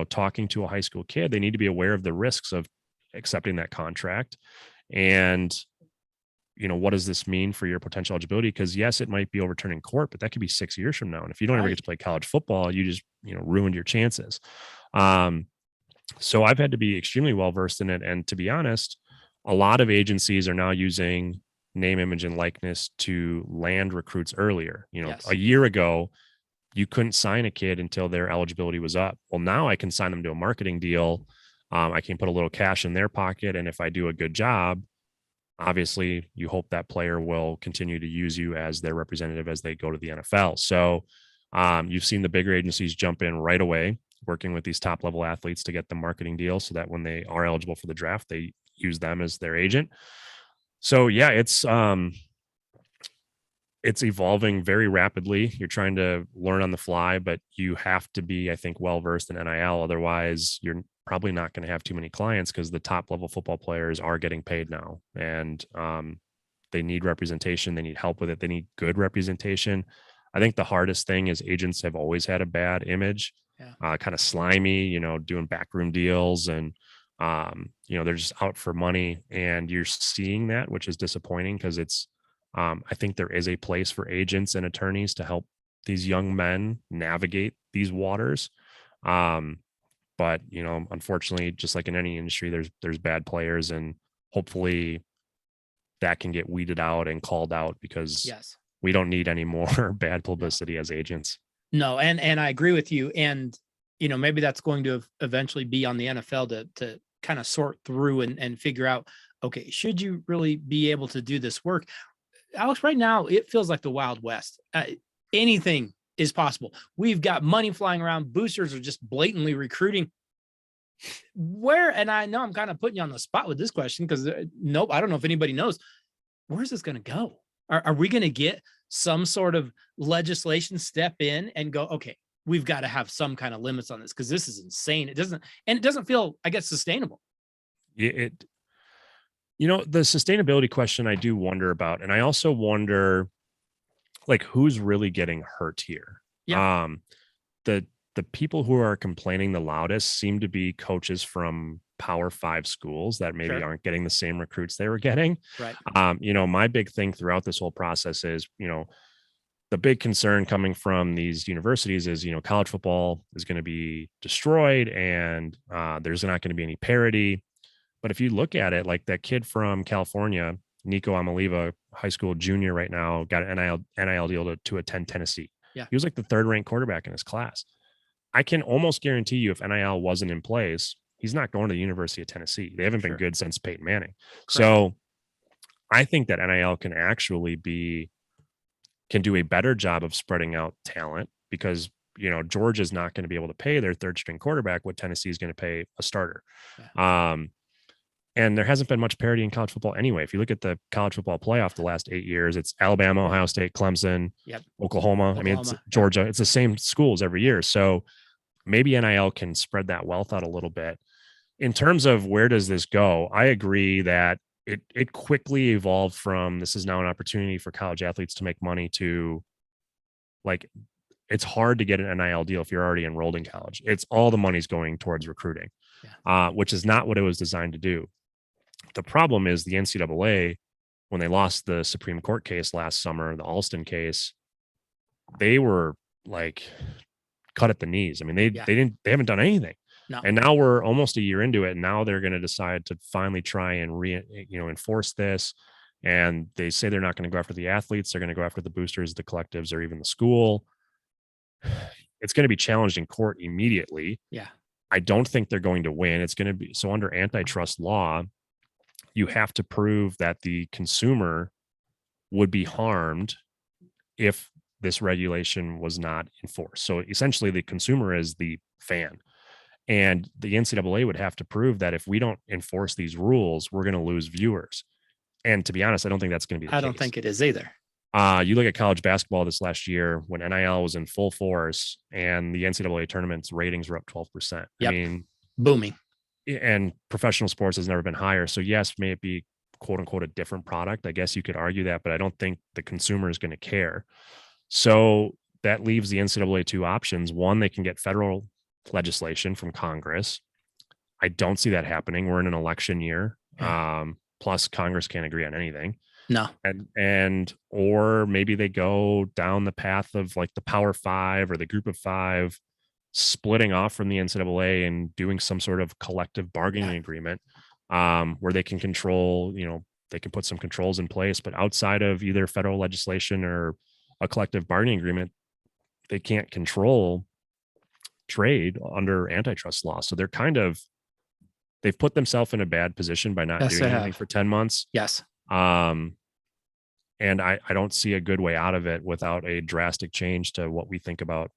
talking to a high school kid, they need to be aware of the risks of accepting that contract. And what does this mean for your potential eligibility? Because yes, it might be overturned in court, but that could be 6 years from now. And if you don't ever get to play college football, you just, ruined your chances. So I've had to be extremely well versed in it. And to be honest, a lot of agencies are now using name, image, and likeness to land recruits earlier. Yes. A year ago, you couldn't sign a kid until their eligibility was up. Well, now I can sign them to a marketing deal. I can put a little cash in their pocket. And if I do a good job, obviously you hope that player will continue to use you as their representative as they go to the NFL. So you've seen the bigger agencies jump in right away, working with these top level athletes to get the marketing deal so that when they are eligible for the draft, they use them as their agent. So yeah, it's evolving very rapidly. You're trying to learn on the fly, but you have to be, I think, well versed in NIL. Otherwise, you're probably not going to have too many clients, because the top level football players are getting paid now, and they need representation. They need help with it. They need good representation. I think the hardest thing is agents have always had a bad image, kind of slimy, doing backroom deals, and they're just out for money. And you're seeing that, which is disappointing, because it's, I think there is a place for agents and attorneys to help these young men navigate these waters. But unfortunately, just like in any industry, there's bad players, and hopefully that can get weeded out and called out, because Yes. we don't need any more bad publicity as agents. No, and I agree with you. And maybe that's going to eventually be on the NFL to kind of sort through and figure out, okay, should you really be able to do this work? Alex, right now it feels like the Wild West. Anything is possible. We've got money flying around. Boosters are just blatantly recruiting. And I know I'm kind of putting you on the spot with this question, because nope, I don't know if anybody knows. Where's this going to go? Are we going to get some sort of legislation step in and go, okay, we've got to have some kind of limits on this, because this is insane. It doesn't feel, I guess, sustainable. The sustainability question I do wonder about. And I also wonder, like, who's really getting hurt here? Yeah. The people who are complaining the loudest seem to be coaches from Power 5 schools that maybe aren't getting the same recruits they were getting. Right. My big thing throughout this whole process is, the big concern coming from these universities is, college football is going to be destroyed, and there's not going to be any parity. But if you look at it, like that kid from California, Nico Amaliva, high school junior right now, got an NIL deal to attend Tennessee. Yeah. He was like the 3rd ranked quarterback in his class. I can almost guarantee you if NIL wasn't in place, he's not going to the University of Tennessee. They haven't been good since Peyton Manning. Correct. So I think that NIL can actually can do a better job of spreading out talent because, Georgia's not going to be able to pay their third string quarterback what Tennessee is going to pay a starter. Yeah. And there hasn't been much parity in college football anyway. If you look at the college football playoff the last 8 years, it's Alabama, Ohio State, Clemson, Oklahoma. I mean, it's Georgia. It's the same schools every year. So maybe NIL can spread that wealth out a little bit. In terms of where does this go, I agree that it quickly evolved from this is now an opportunity for college athletes to make money to like it's hard to get an NIL deal if you're already enrolled in college. It's all the money's going towards recruiting, which is not what it was designed to do. The problem is the NCAA, when they lost the Supreme Court case last summer, the Alston case, they were like cut at the knees. I mean, they haven't done anything. No. And now we're almost a year into it. And now they're going to decide to finally try and enforce this. And they say they're not going to go after the athletes. They're going to go after the boosters, the collectives, or even the school. It's going to be challenged in court immediately. Yeah. I don't think they're going to win. It's going to be so under antitrust law, you have to prove that the consumer would be harmed if this regulation was not enforced. So essentially the consumer is the fan. And the NCAA would have to prove that if we don't enforce these rules, we're going to lose viewers. And to be honest, I don't think that's going to be the case. I don't think it is either. You look at college basketball this last year when NIL was in full force and the NCAA tournament's ratings were up 12%. Yep. I mean, booming. And professional sports has never been higher. So yes, may it be quote unquote a different product. I guess you could argue that, but I don't think the consumer is going to care. So that leaves the NCAA two options. One, they can get federal legislation from Congress. I don't see that happening. We're in an election year. Plus Congress can't agree on anything. No. Or maybe they go down the path of like the Power Five or the Group of Five splitting off from the NCAA and doing some sort of collective bargaining agreement where they can control, they can put some controls in place, but outside of either federal legislation or a collective bargaining agreement, they can't control trade under antitrust law. So they've put themselves in a bad position by not doing anything for 10 months. Yes. And I don't see a good way out of it without a drastic change to what we think about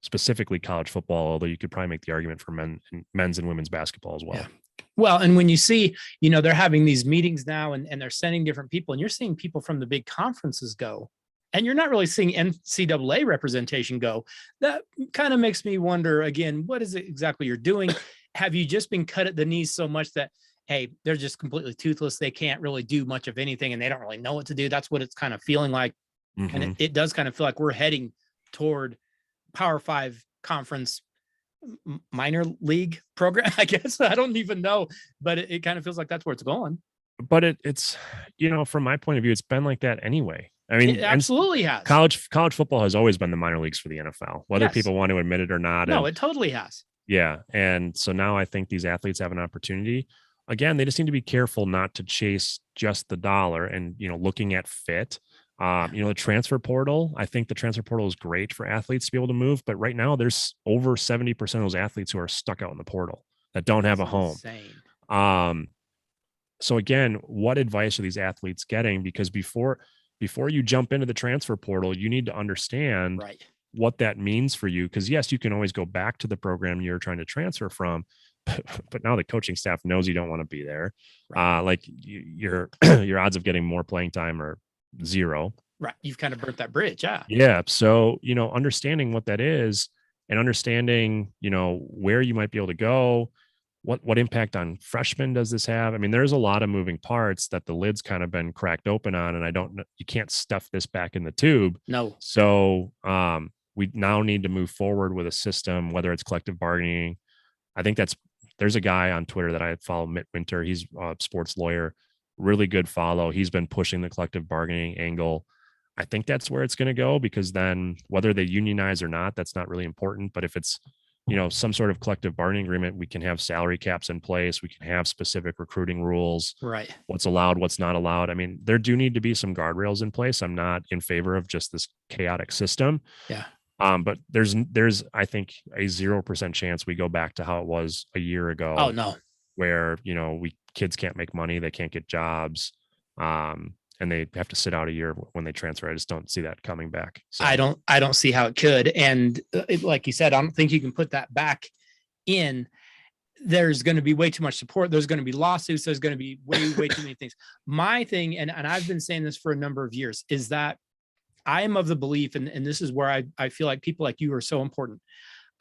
specifically college football, although you could probably make the argument for men's and women's basketball as well. Yeah. Well, and when you see, they're having these meetings now and they're sending different people and you're seeing people from the big conferences go, and you're not really seeing NCAA representation go. That kind of makes me wonder again, what is it exactly you're doing? Have you just been cut at the knees so much that, hey, they're just completely toothless. They can't really do much of anything and they don't really know what to do. That's what it's kind of feeling like. Mm-hmm. And it does kind of feel like we're heading toward Power Five conference minor league program, I guess. I don't even know, but it kind of feels like that's where it's going. But it's, from my point of view, it's been like that anyway. I mean, it absolutely has. College football has always been the minor leagues for the NFL, whether people want to admit it or not. No, it totally has. Yeah. And so now I think these athletes have an opportunity. Again, they just need to be careful not to chase just the dollar and, looking at fit. The transfer portal, I think the transfer portal is great for athletes to be able to move. But right now there's over 70% of those athletes who are stuck out in the portal that don't have a home. Insane. So again, what advice are these athletes getting? Because before you jump into the transfer portal, you need to understand what that means for you. Because yes, you can always go back to the program you're trying to transfer from, but now the coaching staff knows you don't want to be there. Your odds of getting more playing time are zero. Right. You've kind of burnt that bridge. Yeah. Yeah. So, understanding what that is and understanding, where you might be able to go, what impact on freshmen does this have? I mean, there's a lot of moving parts that the lid's kind of been cracked open on, and I don't know, you can't stuff this back in the tube. No. So, we now need to move forward with a system, whether it's collective bargaining. I think there's a guy on Twitter that I follow, Mitt Winter. He's a sports lawyer, really good follow. He's been pushing the collective bargaining angle. I think that's where it's going to go, because then whether they unionize or not, that's not really important. But if it's, some sort of collective bargaining agreement, we can have salary caps in place. We can have specific recruiting rules, right? What's allowed, what's not allowed. I mean, there do need to be some guardrails in place. I'm not in favor of just this chaotic system. Yeah. But there's I think a 0% chance we go back to how it was a year ago. Oh no. Where, kids can't make money, they can't get jobs, and they have to sit out a year when they transfer. I just don't see that coming back. So I don't see how it could. And like you said, I don't think you can put that back in. There's going to be way too much support. There's going to be lawsuits. There's going to be way too many things. My thing, and I've been saying this for a number of years, is that I am of the belief, and this is where I feel like people like you are so important.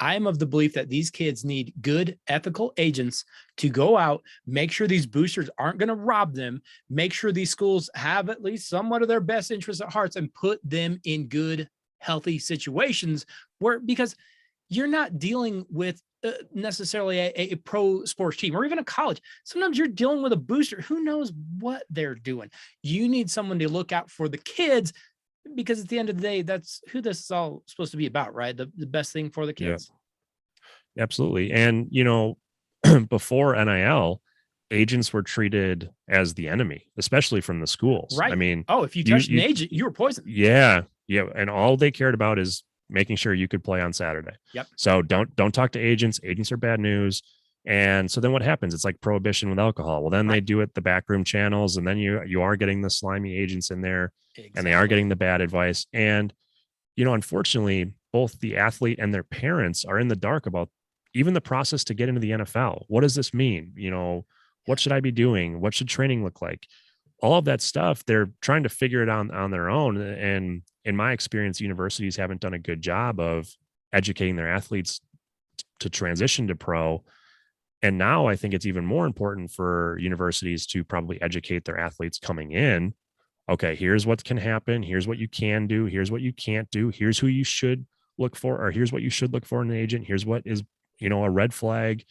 I am of the belief that these kids need good, ethical agents to go out, make sure these boosters aren't going to rob them, make sure these schools have at least somewhat of their best interests at heart, and put them in good, healthy situations because you're not dealing with necessarily a pro sports team or even a college. Sometimes you're dealing with a booster who knows what they're doing. You need someone to look out for the kids, because at the end of the day, that's who this is all supposed to be about, right? The best thing for the kids. Yeah, absolutely. And, before NIL, agents were treated as the enemy, especially from the schools. Right. I mean, if you touched an agent, you were poisoned. Yeah. Yeah. And all they cared about is making sure you could play on Saturday. Yep. So don't talk to agents. Agents are bad news. And so then what happens? It's like prohibition with alcohol. Well, then they do it the backroom channels, and then you are getting the slimy agents in there. Exactly. And they are getting the bad advice. And, unfortunately, both the athlete and their parents are in the dark about even the process to get into the NFL. What does this mean? What should I be doing? What should training look like? All of that stuff, they're trying to figure it out on their own. And in my experience, universities haven't done a good job of educating their athletes to transition to pro. And now I think it's even more important for universities to probably educate their athletes coming in. Okay, here's what can happen. Here's what you can do. Here's what you can't do. Here's who you should look for, or here's what you should look for in an agent. Here's what is, a red flag.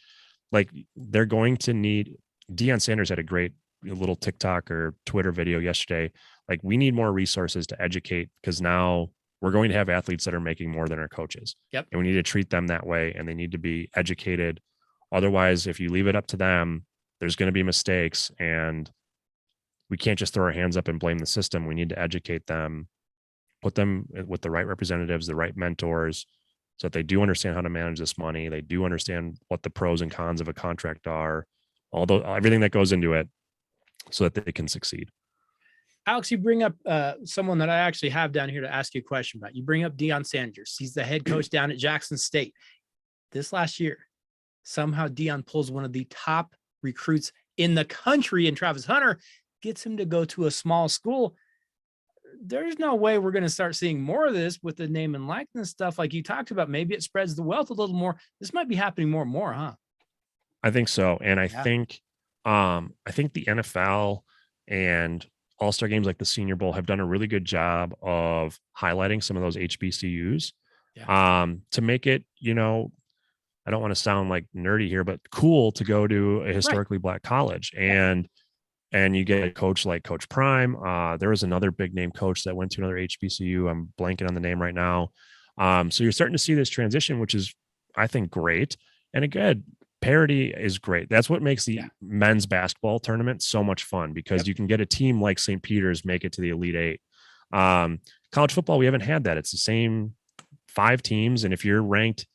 Like, they're going to need. Deion Sanders had a great little TikTok or Twitter video yesterday. Like, we need more resources to educate, because now we're going to have athletes that are making more than our coaches. Yep. And we need to treat them that way, and they need to be educated. Otherwise, if you leave it up to them, there's going to be mistakes, and we can't just throw our hands up and blame the system. We need to educate them, put them with the right representatives, the right mentors, so that they do understand how to manage this money. They do understand what the pros and cons of a contract are, everything that goes into it, so that they can succeed. Alex, you bring up someone that I actually have down here to ask you a question about. You bring up Deion Sanders. He's the head coach down at Jackson State. This last year, somehow Deion pulls one of the top recruits in the country, and Travis Hunter gets him to go to a small school. There's no way we're going to start seeing more of this with the name and likeness stuff like you talked about. Maybe it spreads the wealth a little more. This might be happening more and more, huh? I think so. And I think the NFL and all-star games like the Senior Bowl have done a really good job of highlighting some of those HBCUs to make it, I don't want to sound like nerdy here, but cool to go to a historically Black college. And you get a coach like Coach Prime. There was another big name coach that went to another HBCU. I'm blanking on the name right now. So you're starting to see this transition, which is, I think, great. And again, parity is great. That's what makes the men's basketball tournament so much fun, because you can get a team like St. Peter's make it to the Elite Eight. College football, we haven't had that. It's the same 5 teams. And if you're ranked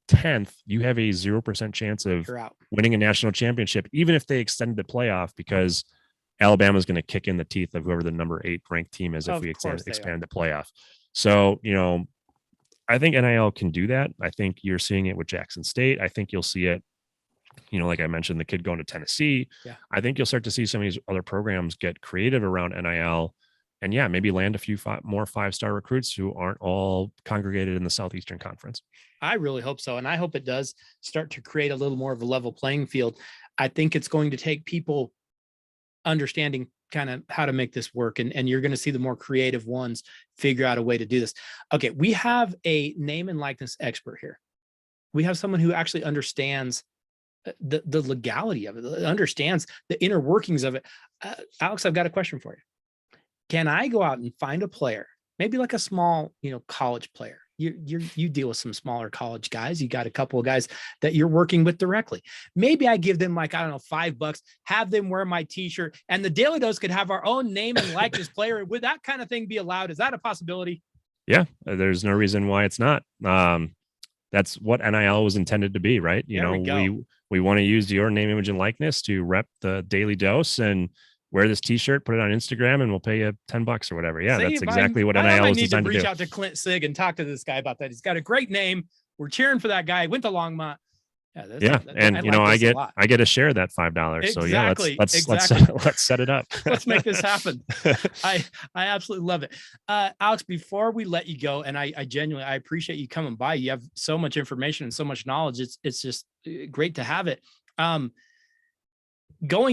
10th, you have a 0% chance of winning a national championship, even if they extended the playoff, because Alabama's going to kick in the teeth of whoever the number 8 ranked team is if we expand the playoff. So, I think NIL can do that. I think you're seeing it with Jackson State. I think you'll see it, like I mentioned, the kid going to Tennessee. Yeah. I think you'll start to see some of these other programs get creative around NIL, and maybe land a few more 5-star recruits who aren't all congregated in the Southeastern Conference. I really hope so. And I hope it does start to create a little more of a level playing field. I think it's going to take people understanding kind of how to make this work. And you're going to see the more creative ones figure out a way to do this. Okay. We have a name and likeness expert here. We have someone who actually understands the legality of it, understands the inner workings of it. Alex, I've got a question for you. Can I go out and find a player, maybe like a small, college player? You deal with some smaller college guys. You got a couple of guys that you're working with directly. Maybe I give them $5, have them wear my t-shirt, and the Daly Dose could have our own name and likeness player. Would that kind of thing be allowed? Is that a possibility? Yeah, there's no reason why it's not. That's what NIL was intended to be, right? You There know, we go. we want to use your name, image, and likeness to rep the Daily Dose and wear this T-shirt, put it on Instagram, and we'll pay you $10 or whatever. Yeah, See, that's exactly what I NIL might was need to designed to reach do. out to Clint Sig and talk to this guy about that. He's got a great name. We're cheering for that guy. Went to Longmont. Yeah, Yeah, I and like I this a lot. get a share of that $5. So yeah, let's Exactly. let's set it up. Let's make this happen. I absolutely love it. Alex, before we let you go, and I genuinely I appreciate you coming by. You have so much information and so much knowledge. It's just great to have it. Going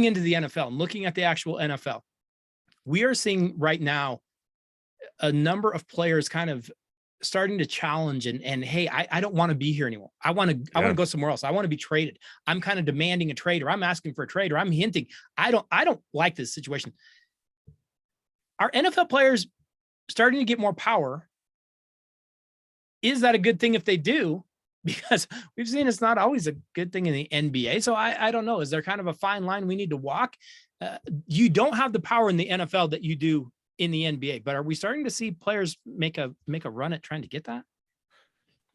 into the NFL and looking at the actual NFL, we are seeing right now a number of players kind of starting to challenge and hey, I don't want to be here anymore. I want to go somewhere else. I want to be traded. I'm kind of demanding a trade, or I'm asking for a trade, or I'm hinting. I don't like this situation. Are NFL players starting to get more power? Is that a good thing if they do? Because we've seen it's not always a good thing in the NBA. So I don't know. Is there kind of a fine line we need to walk? You don't have the power in the NFL that you do in the NBA, but are we starting to see players make a run at trying to get that?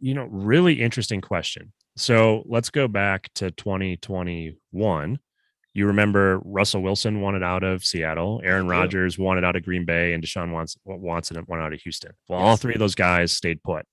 Really interesting question. So let's go back to 2021. You remember Russell Wilson wanted out of Seattle, Aaron Rodgers wanted out of Green Bay, and Deshaun Watson wanted out of Houston. Well, all three of those guys stayed put.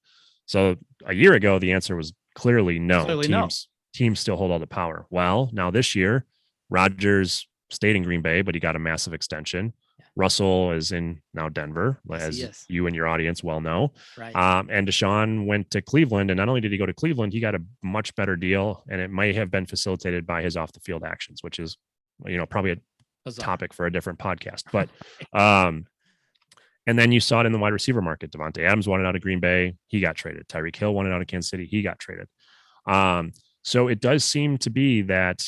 So a year ago, the answer was clearly no. Teams still hold all the power. Well, now this year, Rodgers stayed in Green Bay, but he got a massive extension. Russell is in now Denver, as you and your audience well know. Right. And Deshaun went to Cleveland. And not only did he go to Cleveland, he got a much better deal. And it might have been facilitated by his off the field actions, which is, probably a topic for a different podcast. But, and then you saw it in the wide receiver market. Devontae Adams wanted out of Green Bay. He got traded. Tyreek Hill wanted out of Kansas City. He got traded. So it does seem to be that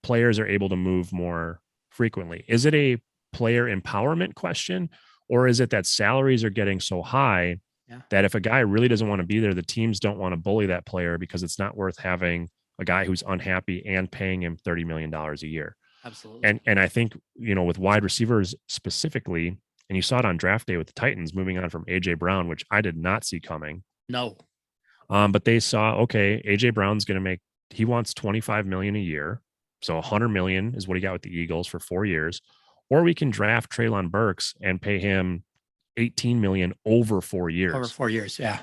players are able to move more frequently. Is it a player empowerment question, or is it that salaries are getting so high that if a guy really doesn't want to be there, the teams don't want to bully that player because it's not worth having a guy who's unhappy and paying him $30 million a year? Absolutely. And I think, with wide receivers specifically, and you saw it on draft day with the Titans moving on from AJ Brown, which I did not see coming. No. But they saw, okay, AJ Brown's going to he wants 25 million a year. So 100 million is what he got with the Eagles for 4 years. Or we can draft Treylon Burks and pay him 18 million over 4 years. Over 4 years, yeah.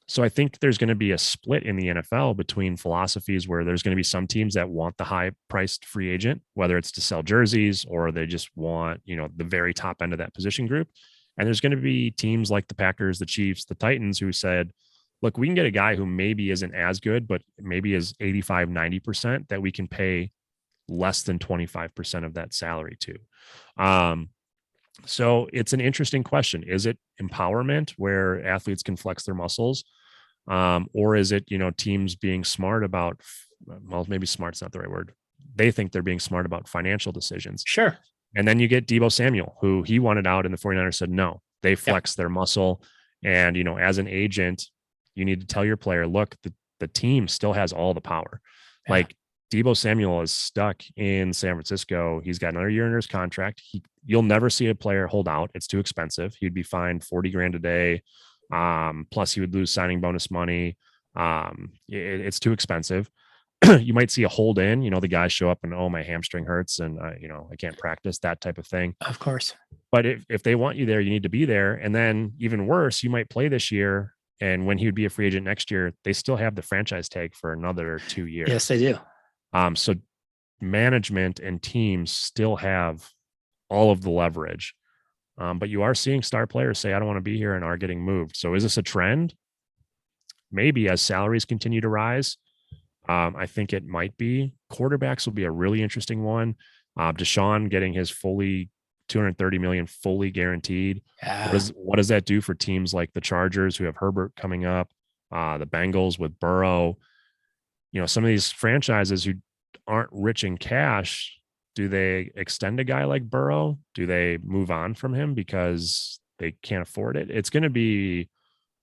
So I think there's going to be a split in the NFL between philosophies where there's going to be some teams that want the high-priced free agent, whether it's to sell jerseys or they just want, the very top end of that position group. And there's going to be teams like the Packers, the Chiefs, the Titans who said, look, we can get a guy who maybe isn't as good, but maybe is 85, 90% that we can pay less than 25% of that salary to. So it's an interesting question. Is it empowerment where athletes can flex their muscles? Or is it, teams being smart about, well, maybe smart's not the right word. They think they're being smart about financial decisions. Sure. And then you get Deebo Samuel, who he wanted out and the 49ers said, no, they flex their muscle. And, as an agent, you need to tell your player, look, the team still has all the power. Yeah. Like Deebo Samuel is stuck in San Francisco. He's got another year in his contract. You'll never see a player hold out. It's too expensive. He'd be fined $40,000 a day. Plus he would lose signing bonus money. It's too expensive. You might see a hold in, the guys show up and, oh, my hamstring hurts and I can't practice, that type of thing. Of course. But if they want you there, you need to be there. And then even worse, you might play this year. And when he would be a free agent next year, they still have the franchise tag for another 2 years. Yes, they do. So management and teams still have all of the leverage. But you are seeing star players say, I don't want to be here, and are getting moved. So is this a trend? Maybe as salaries continue to rise. I think it might be. Quarterbacks will be a really interesting one. Deshaun getting his fully $230 million fully guaranteed. Yeah. What does that do for teams like the Chargers, who have Herbert coming up, the Bengals with Burrow? Some of these franchises who aren't rich in cash, do they extend a guy like Burrow? Do they move on from him because they can't afford it? It's going to be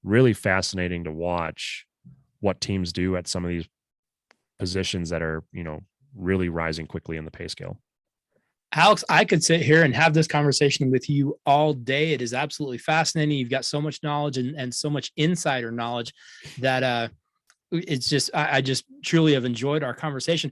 really fascinating to watch what teams do at some of these positions that are, really rising quickly in the pay scale. Alex, I could sit here and have this conversation with you all day. It is absolutely fascinating. You've got so much knowledge and so much insider knowledge that it's just, I just truly have enjoyed our conversation.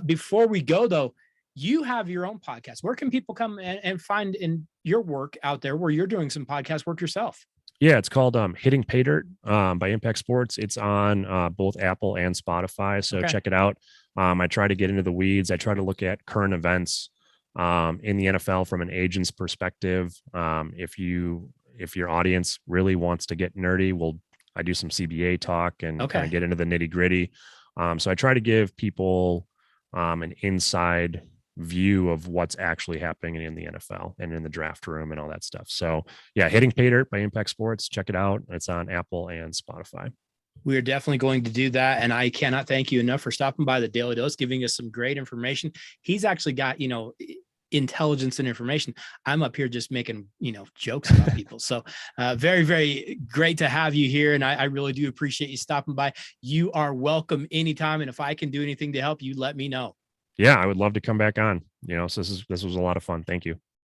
Before we go, though, you have your own podcast. Where can people come and find in your work out there where you're doing some podcast work yourself? Yeah, it's called Hitting Pay Dirt by Impact Sports. It's on both Apple and Spotify. So check it out. I try to get into the weeds. I try to look at current events in the NFL from an agent's perspective. If your audience really wants to get nerdy, I do some CBA talk and kind of get into the nitty gritty. So I try to give people an inside view of what's actually happening in the NFL and in the draft room and all that stuff. So yeah, Hitting Pay Dirt by Impact Sports. Check it out. It's on Apple and Spotify. We are definitely going to do that. And I cannot thank you enough for stopping by the Daly Dose, giving us some great information. He's actually got, intelligence and information. I'm up here just making, jokes about people. So very, very great to have you here. And I really do appreciate you stopping by. You are welcome anytime. And if I can do anything to help you, let me know. Yeah, I would love to come back on, so this was a lot of fun. Thank you.